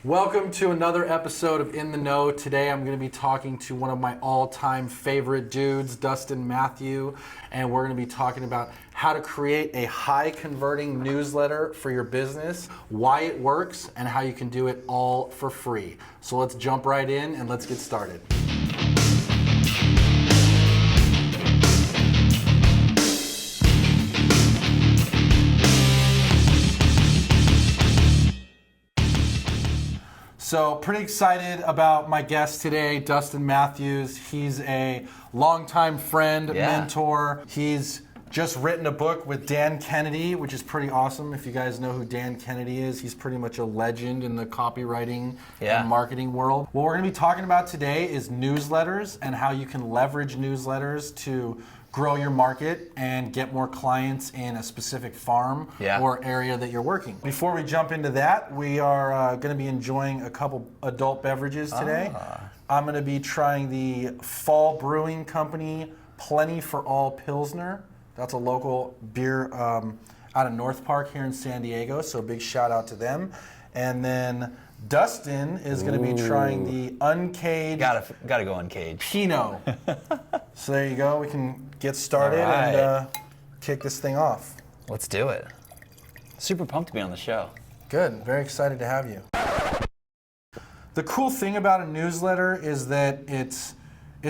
Welcome to another episode of In the Know. Today I'm going to be talking to one of my all-time favorite dudes, Dustin Mathews, and we're going to be talking about how to create a high-converting newsletter for your business, why it works, and how you can do it all for free. So let's jump right in and let's get started. So pretty excited about my guest today, Dustin Mathews. He's a longtime friend, mentor. He's just written a book with Dan Kennedy, which is pretty awesome. If you guys know who Dan Kennedy is, he's pretty much a legend in the copywriting and marketing world. What we're going to be talking about today is newsletters and how you can leverage newsletters to grow your market and get more clients in a specific farm or area that you're working. Before we jump into that, we are going to be enjoying a couple adult beverages today. I'm going to be trying the Fall Brewing Company Plenty for All Pilsner. That's a local beer out of North Park here in San Diego, so a big shout out to them. And then Dustin is going to be trying the Uncaged. Gotta go Uncaged. Pinot. So there you go. We can get started and kick this thing off. Let's do it. Super pumped to be on the show. Good. Very excited to have you. The cool thing about a newsletter is that it's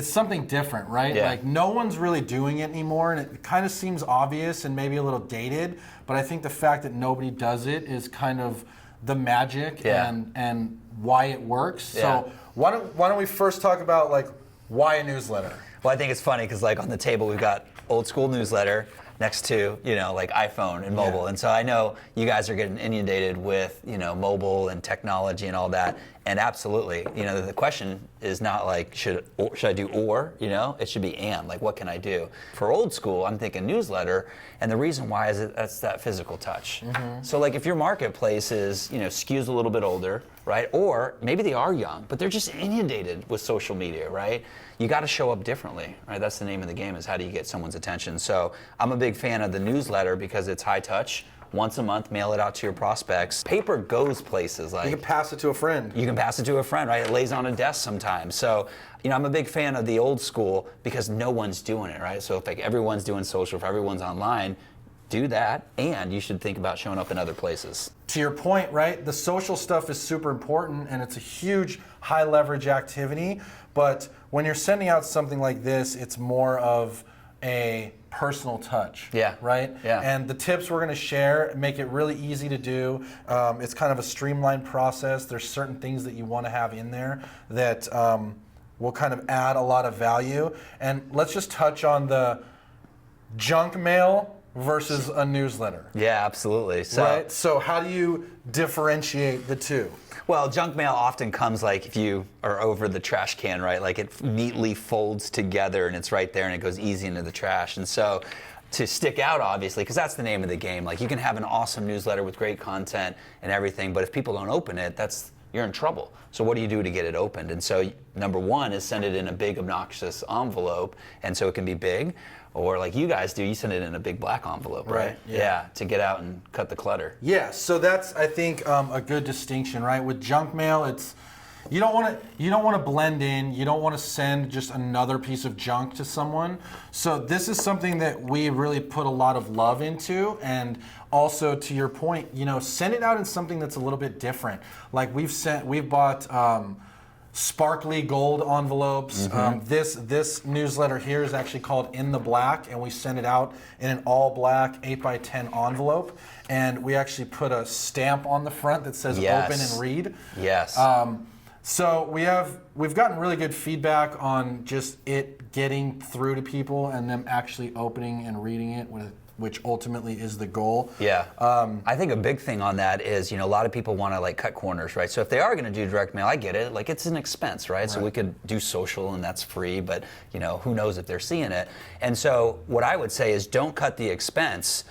something different, right? Yeah. Like no one's really doing it anymore, and it kind of seems obvious and maybe a little dated, but I think the fact that nobody does it is kind of the magic and why it works. So why don't we first talk about like why a newsletter? Well, I think it's funny because like on the table we've got old school newsletter next to, like iPhone and mobile. And so I know you guys are getting inundated with, mobile and technology and all that. And absolutely, the question is not like, should I do or, it should be and, like what can I do? For old school, I'm thinking newsletter, and the reason why is that's that physical touch. So like if your marketplace is, skews a little bit older, right? Or maybe they are young, but they're just inundated with social media, right? You got to show up differently, right? That's the name of the game, is how do you get someone's attention? So I'm a big fan of the newsletter because it's high touch. Once a month, mail it out to your prospects. Paper goes places. Like you can pass it to a friend. You can pass it to a friend, right? It lays on a desk sometimes. So, I'm a big fan of the old school because no one's doing it, right? So if like everyone's doing social, if everyone's online, do that, and you should think about showing up in other places. To your point, right? The social stuff is super important, and it's a huge high leverage activity. But when you're sending out something like this, it's more of a personal touch, right? Yeah. And the tips we're going to share make it really easy to do. It's kind of a streamlined process. There's certain things that you want to have in there that will kind of add a lot of value. And let's just touch on the junk mail versus a newsletter. Yeah, absolutely. So how do you differentiate the two? Well, junk mail often comes like if you are over the trash can, right? Like it neatly folds together and it's right there and it goes easy into the trash. And so to stick out, obviously, because that's the name of the game. Like you can have an awesome newsletter with great content and everything, but if people don't open it, you're in trouble. So what do you do to get it opened? And so number one is send it in a big obnoxious envelope, and so it can be big. Or like you guys do, you send it in a big black envelope, right? Yeah, to get out and cut the clutter. Yeah, so that's, I think, a good distinction, right? With junk mail, it's you don't want to blend in. You don't want to send just another piece of junk to someone. So this is something that we really put a lot of love into, and also to your point, send it out in something that's a little bit different. Like we've bought sparkly gold envelopes. This newsletter here is actually called In the Black, and we send it out in an all black 8x10 envelope, and we actually put a stamp on the front that says open and read. Yes. So we've gotten really good feedback on just it getting through to people and them actually opening and reading it, which ultimately is the goal. Yeah. I think a big thing on that is, a lot of people want to like cut corners, right? So if they are going to do direct mail, I get it. Like it's an expense, right? So we could do social and that's free, but who knows if they're seeing it. And so what I would say is don't cut the expense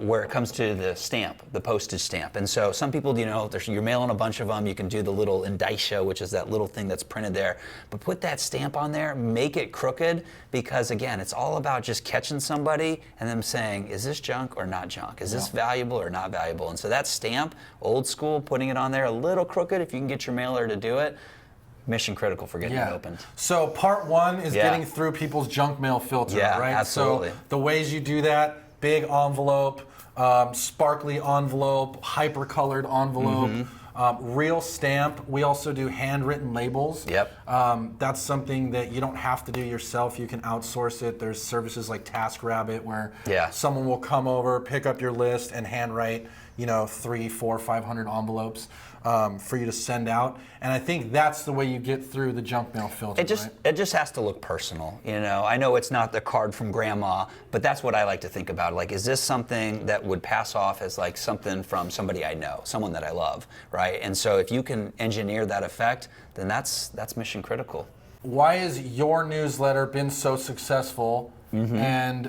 where it comes to the stamp, the postage stamp. And so some people, you're mailing a bunch of them, you can do the little indicia, which is that little thing that's printed there. But put that stamp on there, make it crooked, because again, it's all about just catching somebody and them saying, is this junk or not junk? Is this valuable or not valuable? And so that stamp, old school, putting it on there a little crooked, if you can get your mailer to do it, mission critical for getting it opened. So part one is getting through people's junk mail filter, right? Absolutely. So the ways you do that: big envelope, sparkly envelope, hyper-colored envelope, real stamp. We also do handwritten labels. Yep. That's something that you don't have to do yourself. You can outsource it. There's services like TaskRabbit where someone will come over, pick up your list, and handwrite 300, 400, 500 envelopes for you to send out. And I think that's the way you get through the junk mail filter. It just has to look personal. I know it's not the card from grandma, but that's what I like to think about. Like, is this something that would pass off as like something from somebody I know, someone that I love, right? And so if you can engineer that effect, then that's mission critical. Why has your newsletter been so successful? And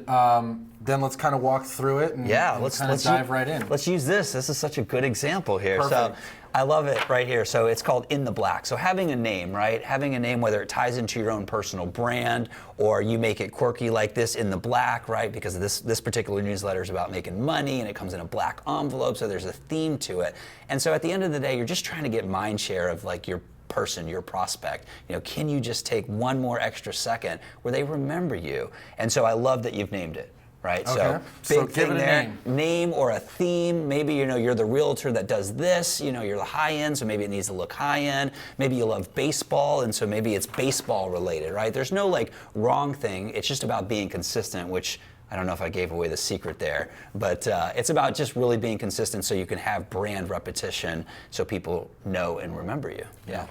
then let's kind of walk through it and, let's dive right in. Let's use this. This is such a good example here. Perfect. So I love it right here. So it's called In the Black. So having a name, right? Having a name, whether it ties into your own personal brand or you make it quirky like this, In the Black, right? Because this particular newsletter is about making money and it comes in a black envelope, so there's a theme to it. And so at the end of the day, you're just trying to get mind share of like your person, your prospect. Can you just take one more extra second where they remember you? And so I love that you've named it. Right, okay. So big give thing it a there, name or a theme. Maybe you're the realtor that does this. You're the high end, so maybe it needs to look high end. Maybe you love baseball, and so maybe it's baseball related. Right? There's no like wrong thing. It's just about being consistent, which I don't know if I gave away the secret there, but it's about just really being consistent so you can have brand repetition, so people know and remember you. Yeah.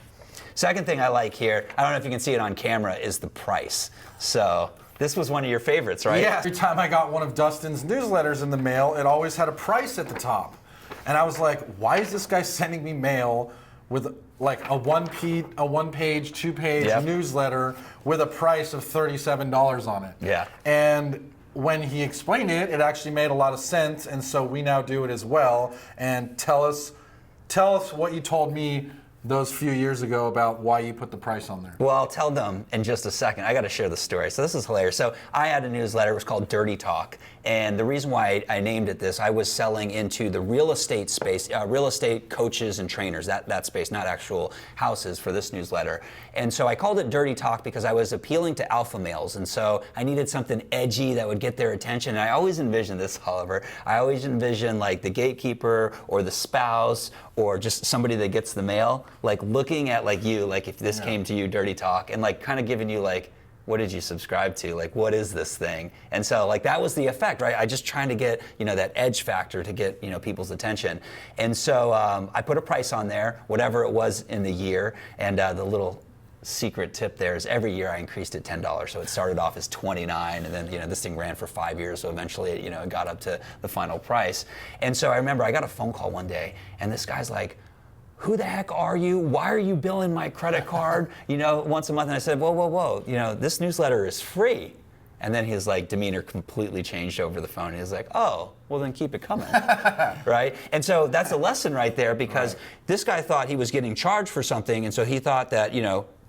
Second thing I like here, I don't know if you can see it on camera, is the price. So this was one of your favorites, right? Yeah. Every time I got one of Dustin's newsletters in the mail, it always had a price at the top. And I was like, why is this guy sending me mail with like a one-page, two-page newsletter with a price of $37 on it? Yeah. And when he explained it, it actually made a lot of sense, and so we now do it as well. And tell us what you told me those few years ago about why you put the price on there. Well, I'll tell them in just a second. I got to share the story. So this is hilarious. So I had a newsletter. It was called Dirty Talk. And the reason why I named it this, I was selling into the real estate space, real estate coaches and trainers, that space, not actual houses for this newsletter. And so I called it Dirty Talk because I was appealing to alpha males. And so I needed something edgy that would get their attention. And I always envisioned this, Oliver. I always envision like the gatekeeper or the spouse or just somebody that gets the mail, like looking at like you, like if this came to you, Dirty Talk, and like kind of giving you like, what did you subscribe to? Like, what is this thing? And so, like, that was the effect, right? I just trying to get, that edge factor to get, people's attention. And so I put a price on there, whatever it was in the year. And the little secret tip there is every year I increased it $10. So it started off as $29, and then, this thing ran for 5 years. So eventually, it got up to the final price. And so I remember I got a phone call one day, and this guy's like, who the heck are you? Why are you billing my credit card, once a month? And I said, whoa, this newsletter is free. And then his demeanor completely changed over the phone. He was like, oh, well then keep it coming, right? And so that's a lesson right there, because this guy thought he was getting charged for something, and so he thought that,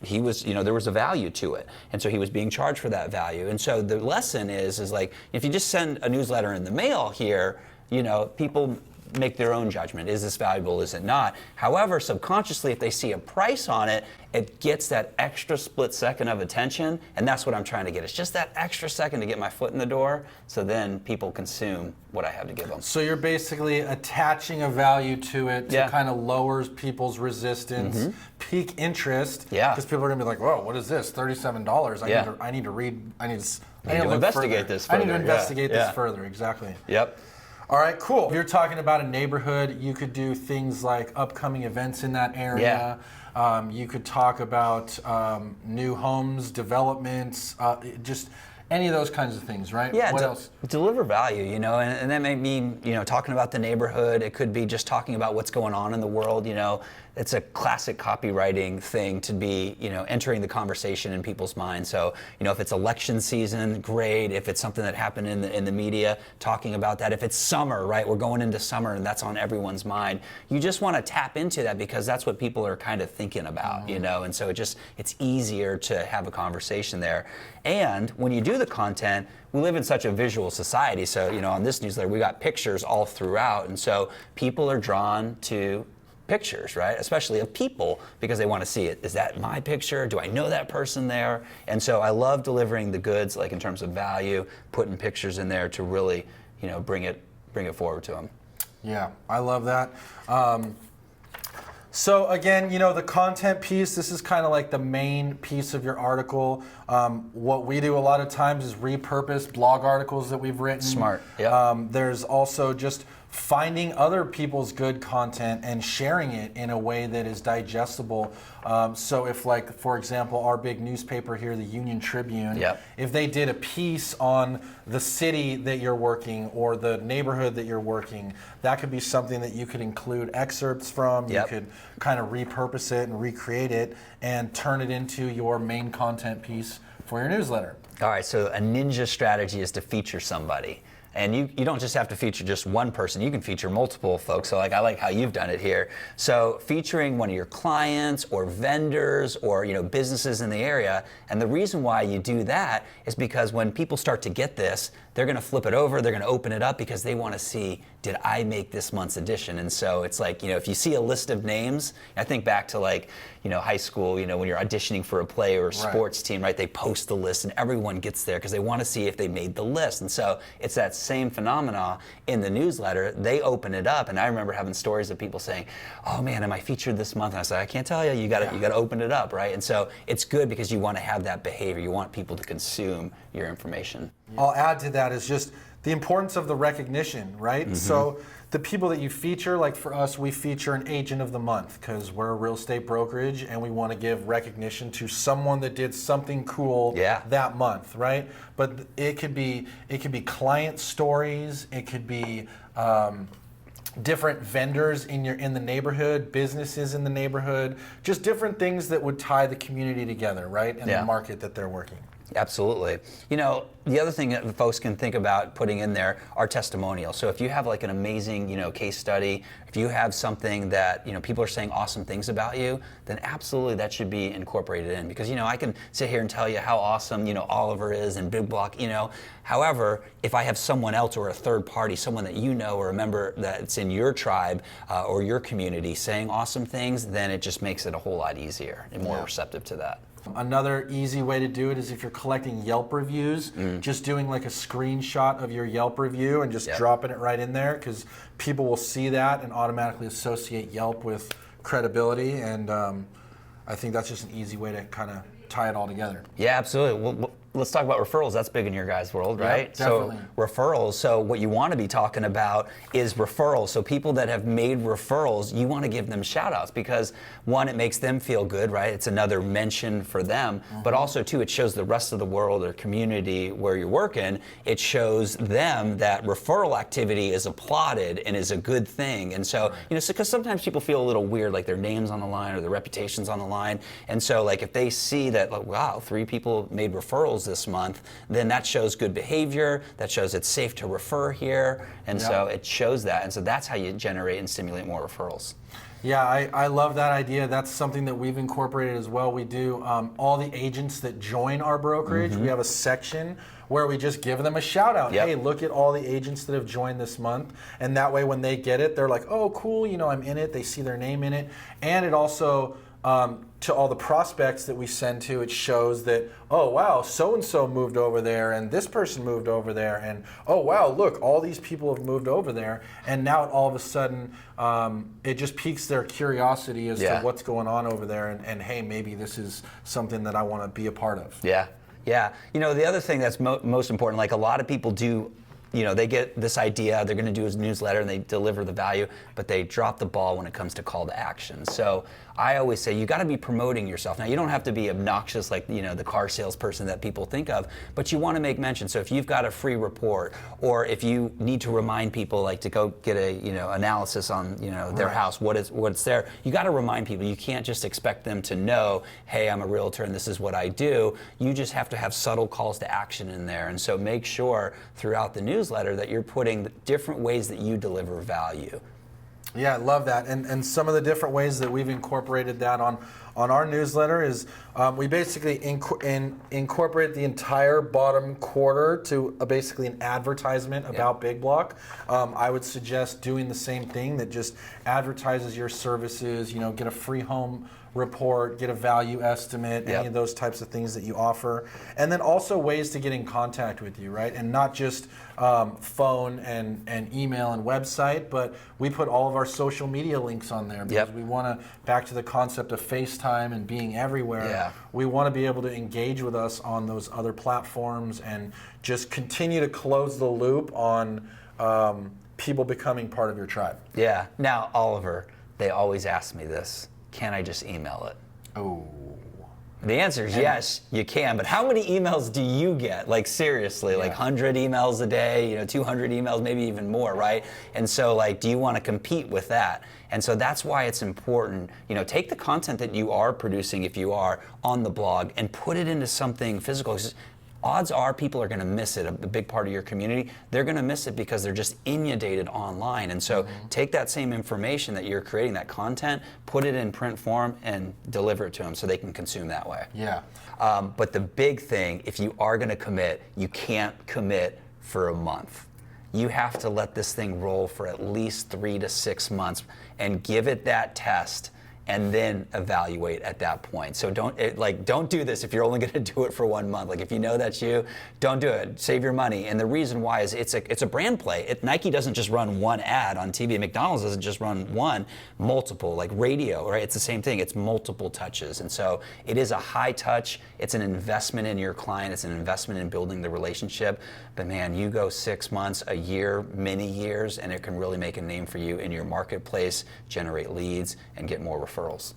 he was, there was a value to it. And so he was being charged for that value. And so the lesson is like, if you just send a newsletter in the mail here, people make their own judgment. Is this valuable? Is it not? However, subconsciously, if they see a price on it, it gets that extra split second of attention, and that's what I'm trying to get. It's just that extra second to get my foot in the door, so then people consume what I have to give them. So you're basically attaching a value to it to kind of lowers people's resistance, peak interest, because people are going to be like, whoa, what is this? $37. I need to read. I need to investigate this further. I need to investigate this further. Exactly. Yep. All right, cool. If you're talking about a neighborhood, you could do things like upcoming events in that area. You could talk about new homes, developments, just any of those kinds of things, right? Yeah, what else? Deliver value, and that may mean, talking about the neighborhood. It could be just talking about what's going on in the world, it's a classic copywriting thing to be, entering the conversation in people's minds. So, if it's election season, great. If it's something that happened in the media, talking about that. If it's summer, right? We're going into summer and that's on everyone's mind. You just want to tap into that because that's what people are kind of thinking about, and so it's easier to have a conversation there. And when you do the content, we live in such a visual society. So, on this newsletter, we got pictures all throughout. And so people are drawn to pictures, right? Especially of people because they want to see it. Is that my picture? Do I know that person there? And so I love delivering the goods, like in terms of value, putting pictures in there to really, bring it forward to them. Yeah, I love that. So again, the content piece, this is kind of like the main piece of your article. What we do a lot of times is repurpose blog articles that we've written. Smart, yeah. There's also just finding other people's good content and sharing it in a way that is digestible. So if, like, for example, our big newspaper here, the Union Tribune, Yep. if they did a piece on the city that you're working or the neighborhood that you're working, that could be something that you could include excerpts from. Yep. You could kind of repurpose it and recreate it and turn it into your main content piece for your newsletter. All right, so a ninja strategy is to feature somebody. And you don't just have to feature just one person, you can feature multiple folks. So I like how you've done it here. So featuring one of your clients or vendors or businesses in the area. And the reason why you do that is because when people start to get this, they're going to flip it over, they're going to open it up because they want to see, did I make this month's edition? And so it's like, if you see a list of names, I think back to high school, when you're auditioning for a play or a sports team, right? They post the list and everyone gets there because they want to see if they made the list. And so it's that same phenomena in the newsletter. They open it up, and I remember having stories of people saying, "Oh man, am I featured this month?" And I said, "I can't tell you. You got to open it up, right?" And so it's good because you want to have that behavior. You want people to consume your information. I'll add to that is just the importance of the recognition, right? Mm-hmm. So the people that you feature, like for us, we feature an agent of the month because we're a real estate brokerage and we want to give recognition to someone that did something cool that month, right? But it could be client stories, it could be different vendors in the neighborhood, businesses in the neighborhood, just different things that would tie the community together, right? And the market that they're working. Absolutely. The other thing that folks can think about putting in there are testimonials. So if you have like an amazing, case study, if you have something that, people are saying awesome things about you, then absolutely that should be incorporated in. Because, I can sit here and tell you how awesome, Oliver is and Big Block, However, if I have someone else or a third party, someone that or a member that's in your tribe or your community saying awesome things, then it just makes it a whole lot easier and more receptive to that. Another easy way to do it is if you're collecting Yelp reviews, just doing like a screenshot of your Yelp review and just dropping it right in there because people will see that and automatically associate Yelp with credibility. And I think that's just an easy way to kind of tie it all together. Yeah, absolutely. Well, let's talk about referrals. That's big in your guys' world, right? Yep, definitely. So referrals. So what you want to be talking about is referrals. So people that have made referrals, you want to give them shout outs because one, it makes them feel good, right? It's another mention for them. But also two, it shows the rest of the world or community where you're working, it shows them that referral activity is applauded and is a good thing. And so, because sometimes people feel a little weird, like their name's on the line or their reputation's on the line. And so like if they see that, like, wow, 3 people made referrals this month, then that shows good behavior, that shows it's safe to refer here, and so it shows that, and so that's how you generate and stimulate more referrals. Yeah, I love that idea. That's something that we've incorporated as well. We do all the agents that join our brokerage, we have a section where we just give them a shout out. Hey, look at all the agents that have joined this month. And that way when they get it, they're like, oh, cool, I'm in it. They see their name in it. And it also, to all the prospects that we send to, it shows that, oh, wow, so-and-so moved over there, and this person moved over there, and, oh, wow, look, all these people have moved over there, and now all of a sudden, it just piques their curiosity as to what's going on over there, and hey, maybe this is something that I want to be a part of. Yeah. The other thing that's most important, like a lot of people do they get this idea, they're going to do his newsletter and they deliver the value, but they drop the ball when it comes to call to action. So I always say you got to be promoting yourself. Now you don't have to be obnoxious like the car salesperson that people think of, but you want to make mention. So if you've got a free report, or if you need to remind people like to go get a analysis on their house, what's there, you got to remind people. You can't just expect them to know, hey, I'm a realtor and this is what I do. You just have to have subtle calls to action in there. And so make sure throughout the newsletter that you're putting different ways that you deliver value. Yeah, I love that. And some of the different ways that we've incorporated that on our newsletter is we basically incorporate the entire bottom quarter to basically an advertisement about Big Block. I would suggest doing the same thing, that just advertises your services, get a free home report, get a value estimate, any of those types of things that you offer. And then also ways to get in contact with you, right? And not just phone and email and website, but we put all of our social media links on there because we want to, back to the concept of FaceTime and being everywhere, we want to be able to engage with us on those other platforms and just continue to close the loop on people becoming part of your tribe. Yeah. Now, Oliver, they always ask me this. Can I just email it? Oh. The answer is yes, you can. But how many emails do you get? Like seriously, like 100 emails a day, 200 emails, maybe even more, right? And so do you want to compete with that? And so that's why it's important, take the content that you are producing, if you are on the blog, and put it into something physical. Odds are people are going to miss it, a big part of your community. They're going to miss it because they're just inundated online. And so take that same information that you're creating, that content, put it in print form and deliver it to them so they can consume that way. Yeah. But the big thing, if you are going to commit, you can't commit for a month. You have to let this thing roll for at least 3 to 6 months and give it that test, and then evaluate at that point. So don't do this if you're only going to do it for 1 month. Like if you know that's you, don't do it. Save your money. And the reason why is it's a brand play. Nike doesn't just run one ad on TV. McDonald's doesn't just run one, multiple. Like radio, right? It's the same thing. It's multiple touches. And so it is a high touch. It's an investment in your client. It's an investment in building the relationship. But man, you go 6 months, a year, many years, and it can really make a name for you in your marketplace, generate leads, and get more referrals.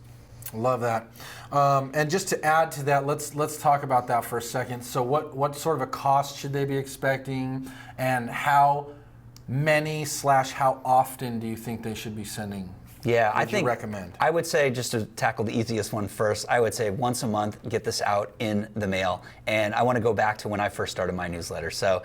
Love that. And just to add to that, let's talk about that for a second. So what sort of a cost should they be expecting, and how many / how often do you think they should be sending? Yeah, I think recommend. I would say, just to tackle the easiest one first, I would say once a month, get this out in the mail. And I want to go back to when I first started my newsletter. So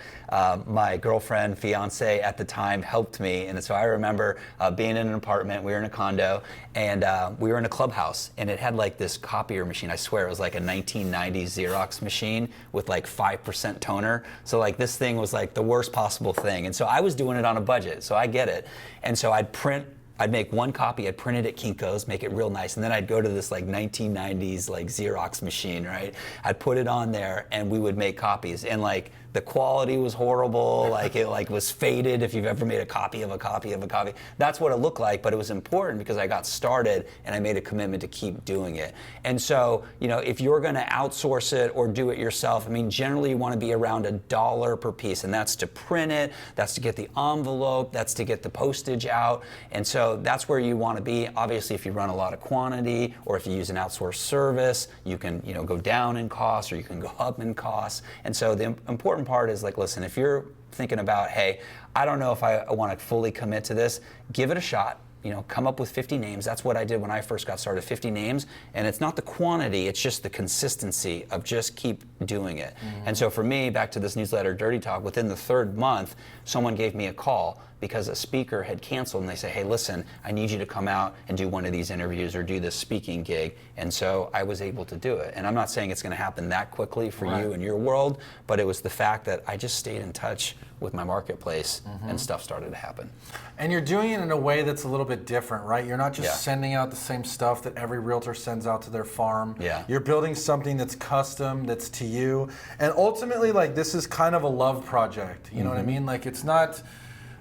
my girlfriend, fiance at the time, helped me. And so I remember being in an apartment, we were in a condo, and we were in a clubhouse. And it had like this copier machine. I swear it was like a 1990s Xerox machine with like 5% toner. So like this thing was like the worst possible thing. And so I was doing it on a budget, so I get it. And so I'd make one copy, I'd print it at Kinko's, make it real nice, and then I'd go to this like 1990s like Xerox machine, right? I'd put it on there and we would make copies, and like the quality was horrible, like it like was faded if you've ever made a copy of a copy of a copy. That's what it looked like, but it was important because I got started and I made a commitment to keep doing it. And so, if you're gonna outsource it or do it yourself, I mean, generally you wanna be around $1 per piece, and that's to print it, that's to get the envelope, that's to get the postage out. And so that's where you wanna be. Obviously, if you run a lot of quantity or if you use an outsourced service, you can go down in cost or you can go up in cost. And so the important part is like, listen, if you're thinking about, hey, I don't know if I want to fully commit to this, give it a shot. Come up with 50 names. That's what I did when I first got started, 50 names. And it's not the quantity, it's just the consistency of just keep doing it. And so for me, back to this newsletter, Dirty Talk, within the 3rd month, someone gave me a call because a speaker had canceled, and they say, hey, listen, I need you to come out and do one of these interviews or do this speaking gig. And so I was able to do it. And I'm not saying it's going to happen that quickly for you in your world, but it was the fact that I just stayed in touch with my marketplace and stuff started to happen. And you're doing it in a way that's a little bit different, right? You're not just sending out the same stuff that every realtor sends out to their farm. You're building something that's custom, that's to you. And ultimately, like, this is kind of a love project. You know what I mean? Like, it's not...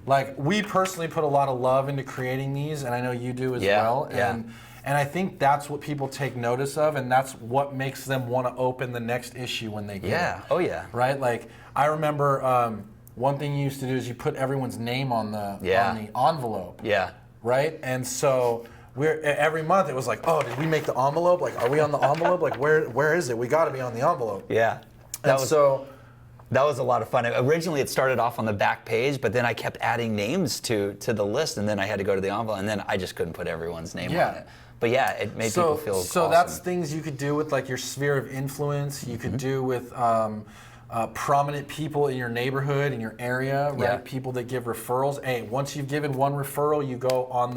Like, we personally put a lot of love into creating these, and I know you do as well. And I think that's what people take notice of, and that's what makes them want to open the next issue when they get it. Oh, yeah. Right? Like, I remember one thing you used to do is you put everyone's name on the envelope. Yeah. Right? And so every month it was like, oh, did we make the envelope? Like, are we on the envelope? Like, where is it? We got to be on the envelope. Yeah. That was a lot of fun. Originally, it started off on the back page, but then I kept adding names to the list, and then I had to go to the envelope, and then I just couldn't put everyone's name on it. But yeah, it made people feel awesome. That's things you could do with like your sphere of influence. You could do with prominent people in your neighborhood, in your area, right? Yeah. People that give referrals. Hey, once you've given one referral, you go on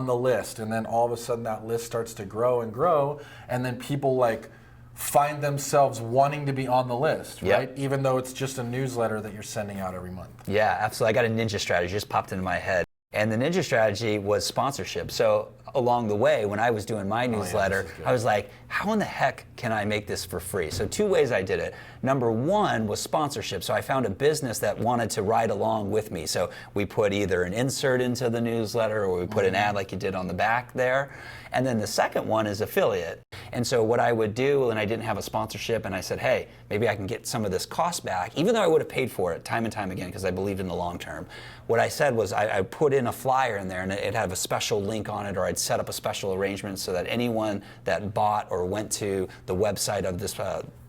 the list, and then all of a sudden that list starts to grow and grow, and then people like find themselves wanting to be on the list, right? Even though it's just a newsletter that you're sending out every month. Yeah, absolutely. I got a ninja strategy, just popped into my head. And the ninja strategy was sponsorship. So along the way, when I was doing my newsletter, I was like, how in the heck can I make this for free? So 2 ways I did it. Number 1 was sponsorship. So I found a business that wanted to ride along with me. So we put either an insert into the newsletter or we put an ad like you did on the back there. And then the second one is affiliate. And so what I would do, and I didn't have a sponsorship, and I said, hey, maybe I can get some of this cost back, even though I would have paid for it time and time again because I believed in the long term. What I said was I put in a flyer in there, and it'd have a special link on it, or I'd set up a special arrangement so that anyone that bought or went to the website of this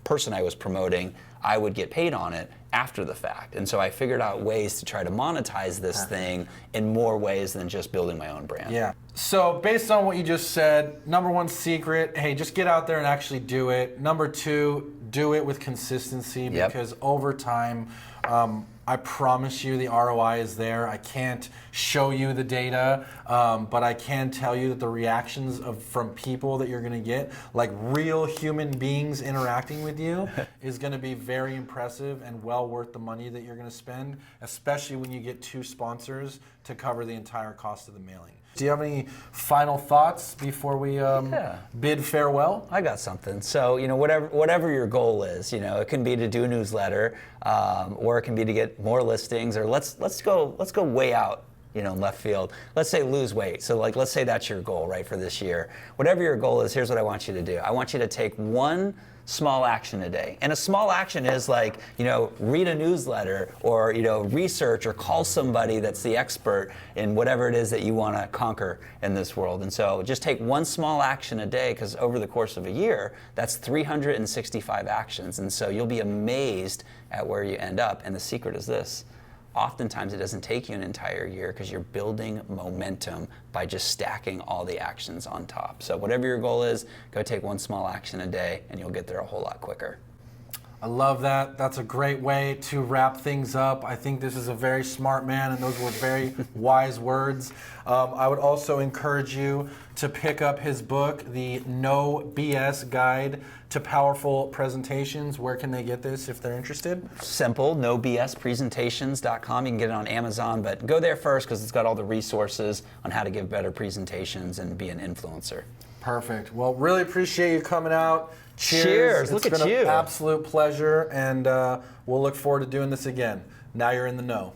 person I was promoting, I would get paid on it after the fact. And so I figured out ways to try to monetize this thing in more ways than just building my own brand. Yeah. So based on what you just said, number 1 secret, hey, just get out there and actually do it. Number 2, do it with consistency because over time, I promise you the ROI is there. I can't show you the data, but I can tell you that the reactions from people that you're going to get, like real human beings interacting with you, is going to be very impressive and well worth the money that you're going to spend, especially when you get 2 sponsors to cover the entire cost of the mailing. Do you have any final thoughts before we bid farewell? I got something. So, whatever your goal is, it can be to do a newsletter, or it can be to get more listings, or let's go way out, in left field. Let's say lose weight. So let's say that's your goal, right, for this year. Whatever your goal is, here's what I want you to do. I want you to take 1 small action a day. And a small action is like, read a newsletter or, research or call somebody that's the expert in whatever it is that you want to conquer in this world. And so just take 1 small action a day, because over the course of a year, that's 365 actions. And so you'll be amazed at where you end up. And the secret is this. Oftentimes it doesn't take you an entire year because you're building momentum by just stacking all the actions on top. So whatever your goal is, go take 1 small action a day and you'll get there a whole lot quicker. I love that. That's a great way to wrap things up. I think this is a very smart man, and those were very wise words. I would also encourage you to pick up his book, The No BS Guide to Powerful Presentations. Where can they get this if they're interested? Simple, nobspresentations.com. You can get it on Amazon, but go there first because it's got all the resources on how to give better presentations and be an influencer. Perfect. Well, really appreciate you coming out. Cheers. Look at you. It's been an absolute pleasure, and we'll look forward to doing this again. Now you're in the know.